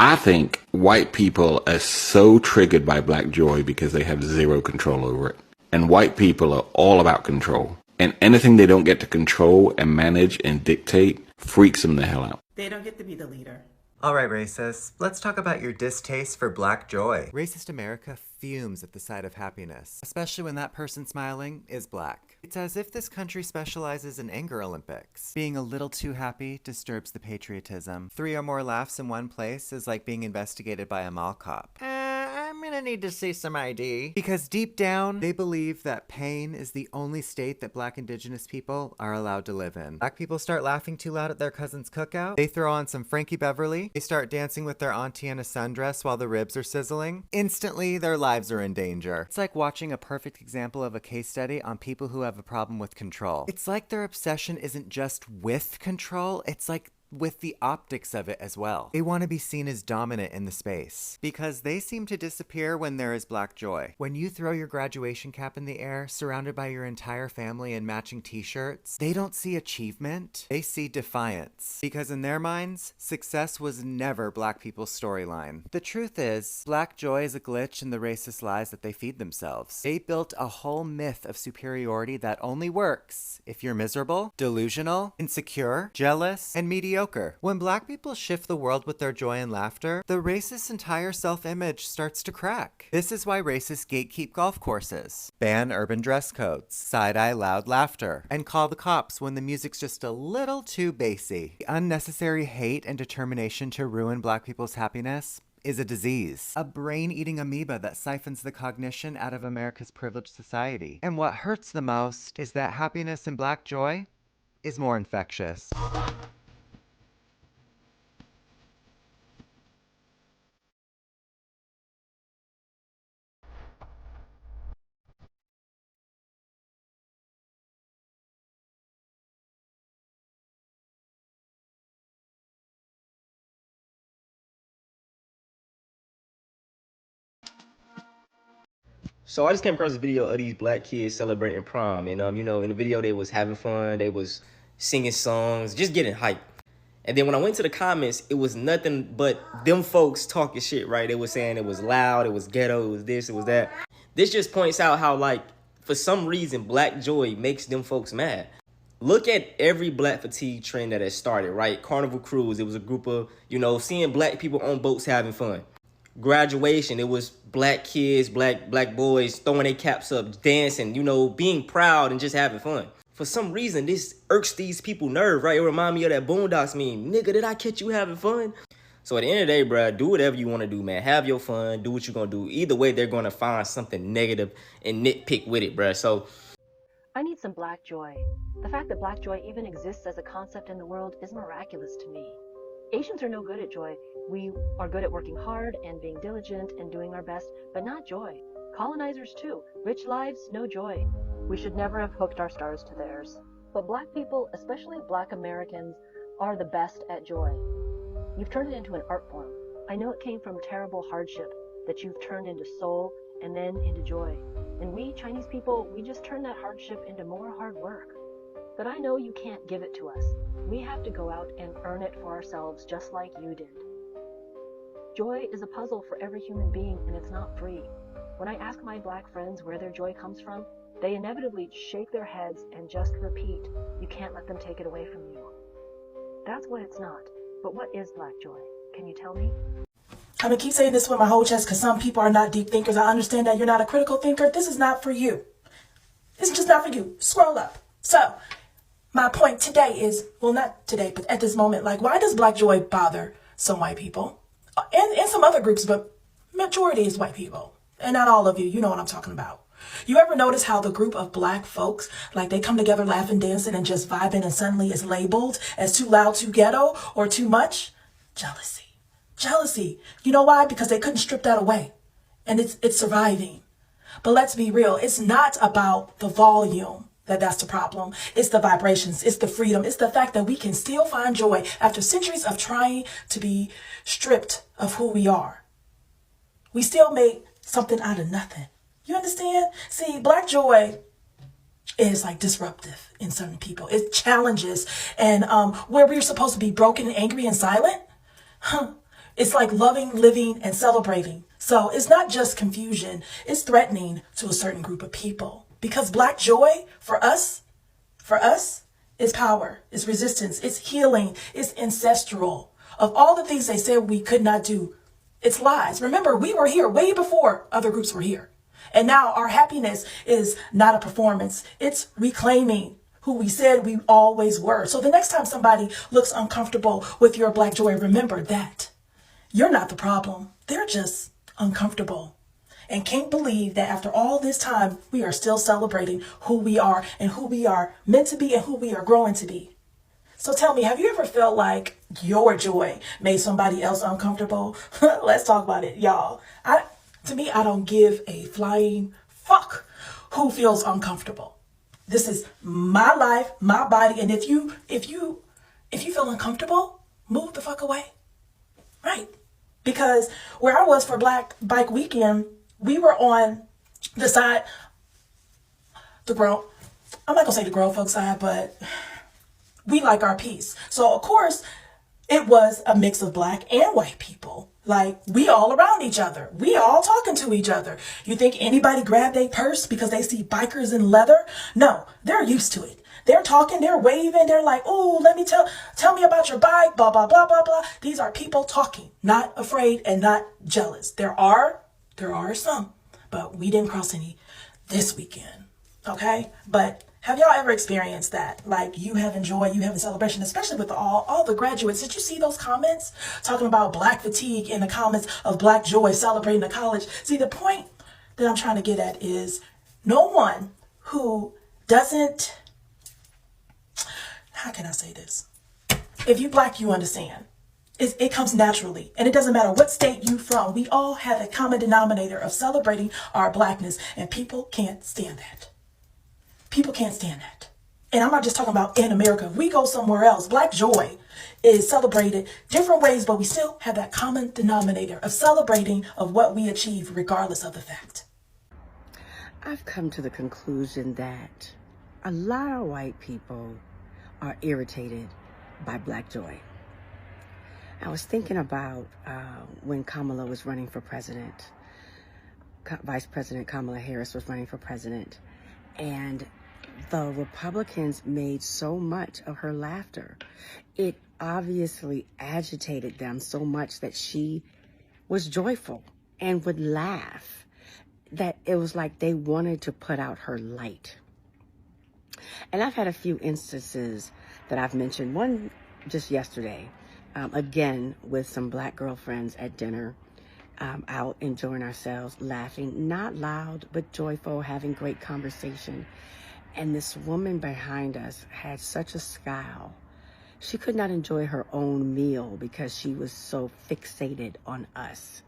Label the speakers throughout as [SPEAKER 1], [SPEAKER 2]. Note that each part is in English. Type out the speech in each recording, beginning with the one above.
[SPEAKER 1] I think white people are so triggered by black joy because they have zero control over it. And white people are all about control. And anything they don't get to control and manage and dictate freaks them the hell out.
[SPEAKER 2] They don't get to be the leader.
[SPEAKER 3] All right, racists, let's talk about your distaste for black joy. Racist America fumes at the sight of happiness, especially when that person smiling is black. It's as if this country specializes in anger Olympics. Being a little too happy disturbs the patriotism. 3 or more laughs in one place is like being investigated by a mall cop. I'm gonna need to see some ID. Because deep down, they believe that pain is the only state that black indigenous people are allowed to live in. Black people start laughing too loud at their cousin's cookout. They throw on some Frankie Beverly. They start dancing with their auntie in a sundress while the ribs are sizzling. Instantly, their lives are in danger. It's like watching a perfect example of a case study on people who have a problem with control. It's like their obsession isn't just with control, it's like with the optics of it as well. They want to be seen as dominant in the space because they seem to disappear when there is black joy. When you throw your graduation cap in the air, surrounded by your entire family in matching t-shirts, they don't see achievement, they see defiance. Because in their minds, success was never black people's storyline. The truth is, black joy is a glitch in the racist lies that they feed themselves. They built a whole myth of superiority that only works if you're miserable, delusional, insecure, jealous, and mediocre. When black people shift the world with their joy and laughter, the racist's entire self-image starts to crack. This is why racists gatekeep golf courses, ban urban dress codes, side-eye loud laughter, and call the cops when the music's just a little too bassy. The unnecessary hate and determination to ruin black people's happiness is a disease, a brain-eating amoeba that siphons the cognition out of America's privileged society. And what hurts the most is that happiness and black joy is more infectious.
[SPEAKER 4] So I just came across this video of these black kids celebrating prom, and in the video they was having fun, they was singing songs, just getting hyped. And then when I went to the comments, it was nothing but them folks talking shit, right? They was saying it was loud, it was ghetto, it was this, it was that. This just points out how, like, for some reason, black joy makes them folks mad. Look at every black fatigue trend that has started, right? Carnival Cruise, it was a group of, seeing black people on boats having fun. Graduation, it was black kids, black boys throwing their caps up, dancing, being proud and just having fun. For some reason, this irks these people nerve, right? It remind me of that Boondocks meme. Nigga, did I catch you having fun? So at the end of the day, bruh, do whatever you want to do, man. Have your fun. Do what you're going to do. Either way, they're going to find something negative and nitpick with it, bruh. So
[SPEAKER 5] I need some black joy. The fact that black joy even exists as a concept in the world is miraculous to me. Asians are no good at joy. We are good at working hard and being diligent and doing our best, but not joy. Colonizers too. Rich lives, no joy. We should never have hooked our stars to theirs. But black people, especially black Americans, are the best at joy. You've turned it into an art form. I know it came from terrible hardship that you've turned into soul and then into joy. And we, Chinese people, we just turn that hardship into more hard work. But I know you can't give it to us. We have to go out and earn it for ourselves just like you did. Joy is a puzzle for every human being and it's not free. When I ask my black friends where their joy comes from, they inevitably shake their heads and just repeat, you can't let them take it away from you. That's what it's not. But what is black joy? Can you tell me?
[SPEAKER 2] I'm going to keep saying this with my whole chest because some people are not deep thinkers. I understand that you're not a critical thinker. This is not for you. This is just not for you. Scroll up. So, my point today is, well, not today, but at this moment, like, why does black joy bother some white people? And some other groups, but majority is white people. And not all of you. You know what I'm talking about. You ever notice how the group of black folks, like they come together laughing, dancing, and just vibing and suddenly is labeled as too loud, too ghetto, or too much? Jealousy. Jealousy. You know why? Because they couldn't strip that away. And it's surviving. But let's be real. It's not about the volume that's the problem. It's the vibrations. It's the freedom. It's the fact that we can still find joy after centuries of trying to be stripped of who we are. We still make something out of nothing. You understand? See, black joy is like disruptive in certain people. It challenges. And where we're supposed to be broken and angry and silent, It's like loving, living, and celebrating. So it's not just confusion. It's threatening to a certain group of people. Because Black joy, for us, is power, is resistance, it's healing, it's ancestral. Of all the things they said we could not do, it's lies. Remember, we were here way before other groups were here. And now our happiness is not a performance. It's reclaiming who we said we always were. So the next time somebody looks uncomfortable with your Black joy, remember that you're not the problem. They're just uncomfortable and can't believe that after all this time, we are still celebrating who we are and who we are meant to be and who we are growing to be. So tell me, have you ever felt like your joy made somebody else uncomfortable? Let's talk about it, y'all. To me, I don't give a flying fuck who feels uncomfortable. This is my life, my body, and if you feel uncomfortable, move the fuck away. Right? Because where I was for Black Bike Weekend, we were on the side, I'm not gonna say the grown folk side, but we like our peace. So of course, it was a mix of Black and white people. Like, we all around each other. We all talking to each other. You think anybody grabbed their purse because they see bikers in leather? No, they're used to it. They're talking, they're waving, they're like, oh, let me tell me about your bike, blah, blah, blah, blah, blah. These are people talking, not afraid and not jealous. There are some, but we didn't cross any this weekend, okay? But have y'all ever experienced that? Like, you have enjoyed, you have a celebration, especially with all the graduates. Did you see those comments talking about Black fatigue in the comments of Black joy celebrating the college? See, the point that I'm trying to get at is no one who doesn't, how can I say this? If you Black, you understand. It comes naturally, and it doesn't matter what state you from. We all have a common denominator of celebrating our Blackness, and people can't stand that. People can't stand that. And I'm not just talking about in America. If we go somewhere else, Black joy is celebrated different ways, but we still have that common denominator of celebrating of what we achieve regardless of the fact.
[SPEAKER 6] I've come to the conclusion that a lot of white people are irritated by Black joy. I was thinking about when Kamala was running for president, Vice President Kamala Harris was running for president, and the Republicans made so much of her laughter. It obviously agitated them so much that she was joyful and would laugh, that it was like they wanted to put out her light. And I've had a few instances that I've mentioned. One just yesterday, again, with some Black girlfriends at dinner, out enjoying ourselves, laughing, not loud, but joyful, having great conversation. And this woman behind us had such a scowl. She could not enjoy her own meal because she was so fixated on us.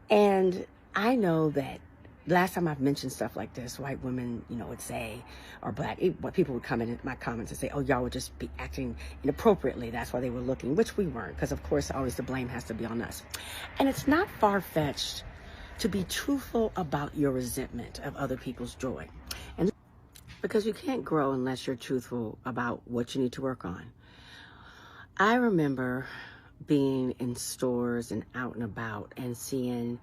[SPEAKER 6] And I know that last time I've mentioned stuff like this, white women, would say, or Black, people would come in my comments and say, oh, y'all would just be acting inappropriately. That's why they were looking, which we weren't, because of course always the blame has to be on us. And it's not far-fetched to be truthful about your resentment of other people's joy. And because you can't grow unless you're truthful about what you need to work on. I remember being in stores and out and about and seeing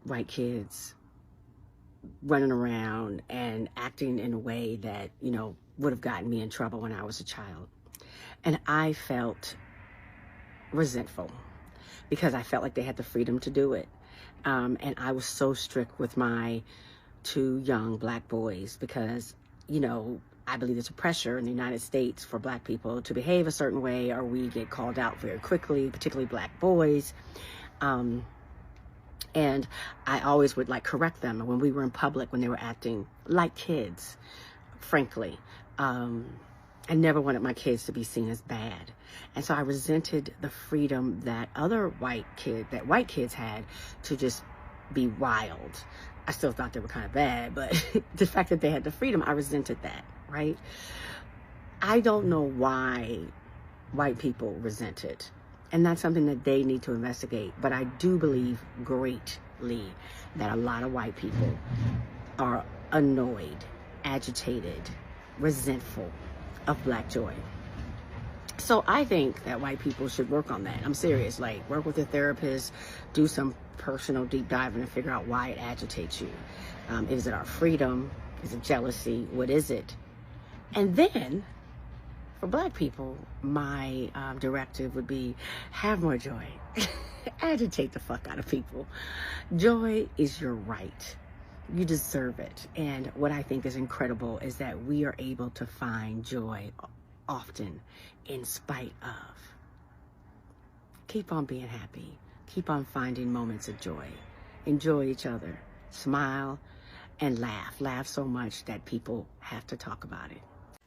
[SPEAKER 6] white kids running around and acting in a way that, would have gotten me in trouble when I was a child. And I felt resentful because I felt like they had the freedom to do it. And I was so strict with my 2 young Black boys because, I believe there's a pressure in the United States for Black people to behave a certain way or we get called out very quickly, particularly Black boys. And I always would correct them when we were in public, when they were acting like kids, frankly. I never wanted my kids to be seen as bad. And so I resented the freedom that white kids had to just be wild. I still thought they were kind of bad, but the fact that they had the freedom, I resented that, right? I don't know why white people resent it. And that's something that they need to investigate. But I do believe greatly that a lot of white people are annoyed, agitated, resentful of Black joy. So I think that white people should work on that. I'm serious. Like, work with a therapist, do some personal deep diving and figure out why it agitates you. Is it our freedom? Is it jealousy? What is it? And then for black people, my directive would be have more joy. Agitate the fuck out of people. Joy is your right. You deserve it. And what I think is incredible is that we are able to find joy often in spite of. Keep on being happy. Keep on finding moments of joy. Enjoy each other. Smile and laugh. Laugh so much that people have to talk about it.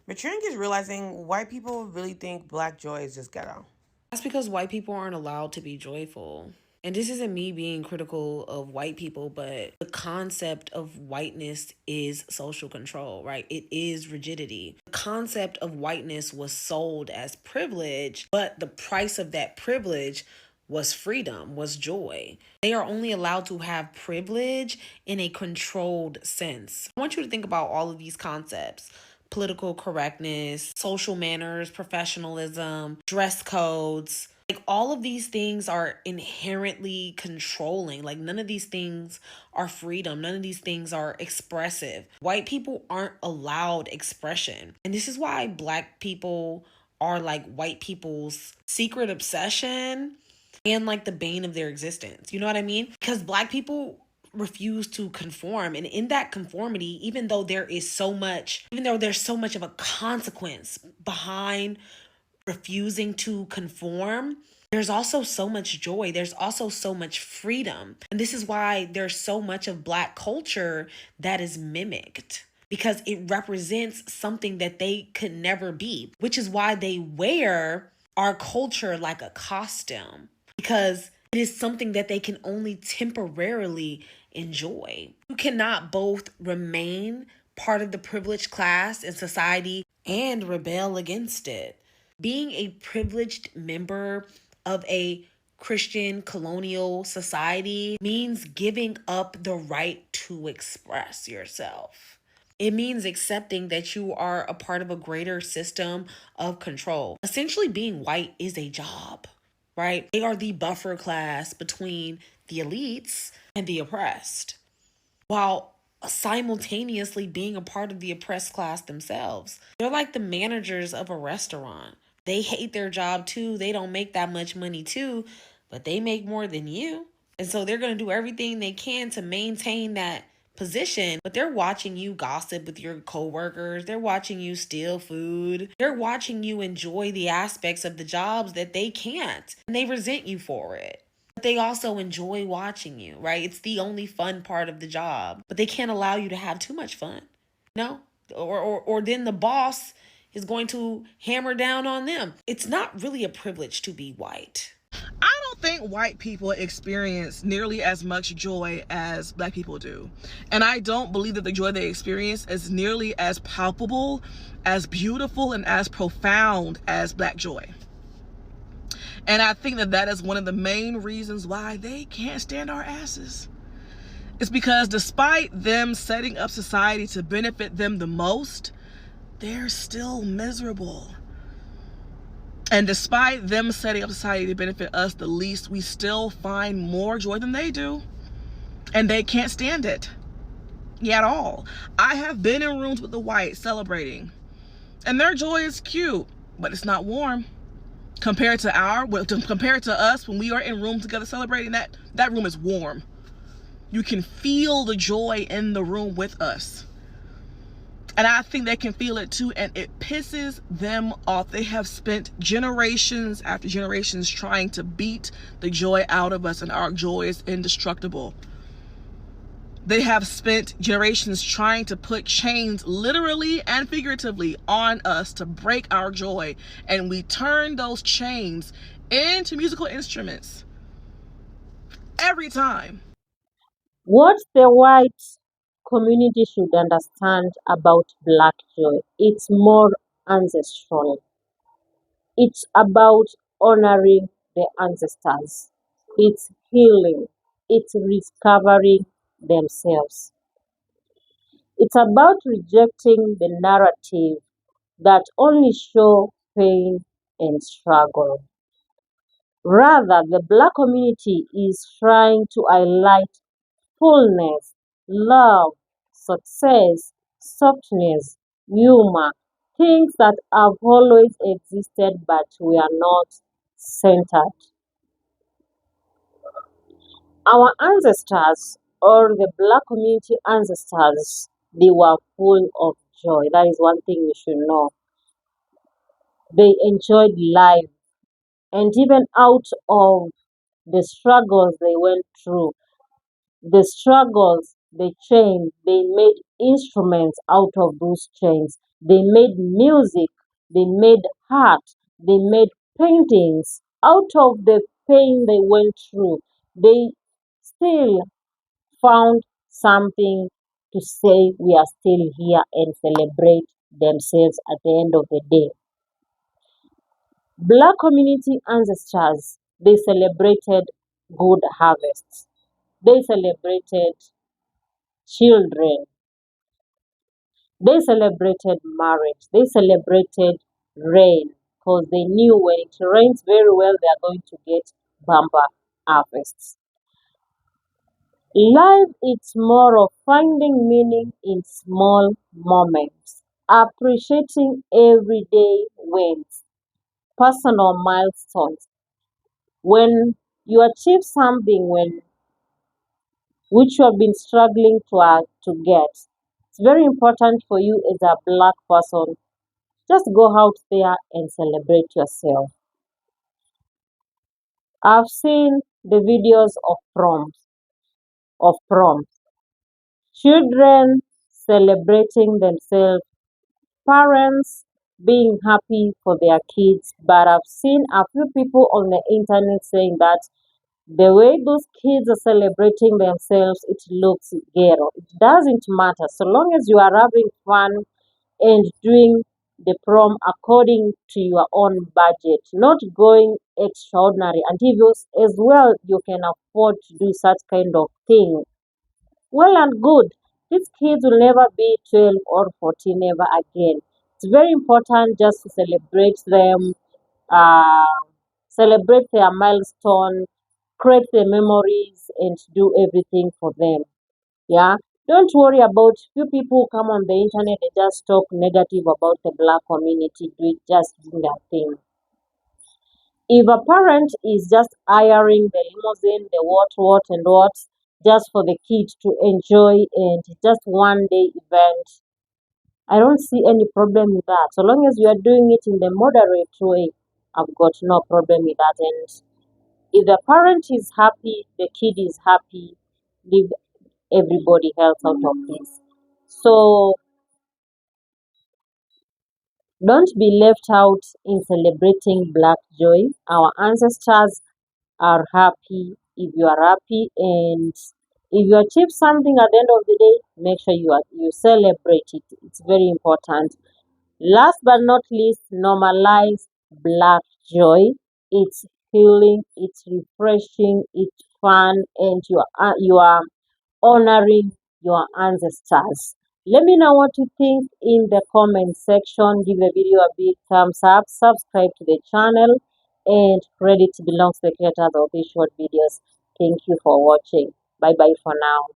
[SPEAKER 7] Maturing is realizing white people really think black joy is just ghetto.
[SPEAKER 8] That's because white people aren't allowed to be joyful. And this isn't me being critical of white people, but the concept of whiteness is social control, right? It is rigidity. The concept of whiteness was sold as privilege, but the price of that privilege was freedom, was joy. They are only allowed to have privilege in a controlled sense. I want you to think about all of these concepts: political correctness, social manners, professionalism, dress codes. Like, all of these things are inherently controlling. Like, none of these things are freedom. None of these things are expressive. White people aren't allowed expression. And this is why black people are like white people's secret obsession and like the bane of their existence. You know what I mean? Because black people refuse to conform, and in that conformity, even though there's so much of a consequence behind refusing to conform, there's also so much joy. There's also so much freedom. And this is why there's so much of black culture that is mimicked, because it represents something that they could never be, which is why they wear our culture like a costume, because it is something that they can only temporarily enjoy. You cannot both remain part of the privileged class in society and rebel against it. Being a privileged member of a Christian colonial society means giving up the right to express yourself. It means accepting that you are a part of a greater system of control. Essentially, being white is a job, right? They are the buffer class between the elites and the oppressed, while simultaneously being a part of the oppressed class themselves. They're like the managers of a restaurant. They hate their job too. They don't make that much money too, but they make more than you. And so they're going to do everything they can to maintain that position, but they're watching you gossip with your coworkers. They're watching you steal food. They're watching you enjoy the aspects of the jobs that they can't, and they resent you for it. But they also enjoy watching you, right? It's the only fun part of the job, but they can't allow you to have too much fun, no? Or then the boss is going to hammer down on them. It's not really a privilege to be white.
[SPEAKER 2] I don't think white people experience nearly as much joy as black people do. And I don't believe that the joy they experience is nearly as palpable, as beautiful, and as profound as black joy. And I think that that is one of the main reasons why they can't stand our asses. It's because despite them setting up society to benefit them the most, they're still miserable. And despite them setting up society to benefit us the least, we still find more joy than they do. And they can't stand it at all. I have been in rooms with the whites celebrating, and their joy is cute, but it's not warm. Compared to us, when we are in rooms together celebrating, that room is warm. You can feel the joy in the room with us. And I think they can feel it too, and it pisses them off. They have spent generations after generations trying to beat the joy out of us, and our joy is indestructible. They have spent generations trying to put chains, literally and figuratively, on us to break our joy. And we turn those chains into musical instruments every time.
[SPEAKER 9] What the white community should understand about black joy, it's more ancestral. It's about honoring the ancestors. It's healing. It's discovering themselves. It's about rejecting the narrative that only show pain and struggle. Rather, the Black community is trying to highlight fullness, love, success, softness, humor, things that have always existed but we are not centered. Our ancestors, or the Black community ancestors, they were full of joy. That is one thing you should know. They enjoyed life, and even out of the struggles they went through, the struggles, the chains, they made instruments out of those chains. They made music, they made art, they made paintings out of the pain they went through. They still found something to say we are still here and celebrate themselves at the end of the day. Black community ancestors, they celebrated good harvests. They celebrated children. They celebrated marriage. They celebrated rain because they knew when it rains very well, they are going to get bumper harvests. Life is more of finding meaning in small moments, appreciating everyday wins, personal milestones. When you achieve something which you have been struggling to get, it's very important for you as a Black person. Just go out there and celebrate yourself. I've seen the videos of proms, children celebrating themselves, parents being happy for their kids. But I've seen a few people on the internet saying that the way those kids are celebrating themselves, it looks ghetto. It doesn't matter. So long as you are having fun and doing the prom according to your own budget, not going extraordinary. And if you as well you can afford to do such kind of thing, well and good. These kids will never be 12 or 14 ever again. It's very important just to uh, celebrate their milestone, create the memories, and do everything for them. Yeah. Don't worry about few people who come on the internet and just talk negative about the Black community, just doing their thing. If a parent is just hiring the limousine, the what and what, just for the kids to enjoy and just one day event, I don't see any problem with that. So long as you are doing it in the moderate way, I've got no problem with that. And if the parent is happy, the kid is happy, leave everybody else out of this. So don't be left out in celebrating Black joy. Our ancestors are happy. If you are happy and if you achieve something at the end of the day, make sure you celebrate it. It's very important. Last but not least, normalize Black joy. It's healing, it's refreshing, it's fun, and you are honoring your ancestors. Let me know what you think in the comment section. Give the video a big thumbs up, subscribe to the channel, and credit belongs to the creators of these short videos. Thank you for watching. Bye bye for now.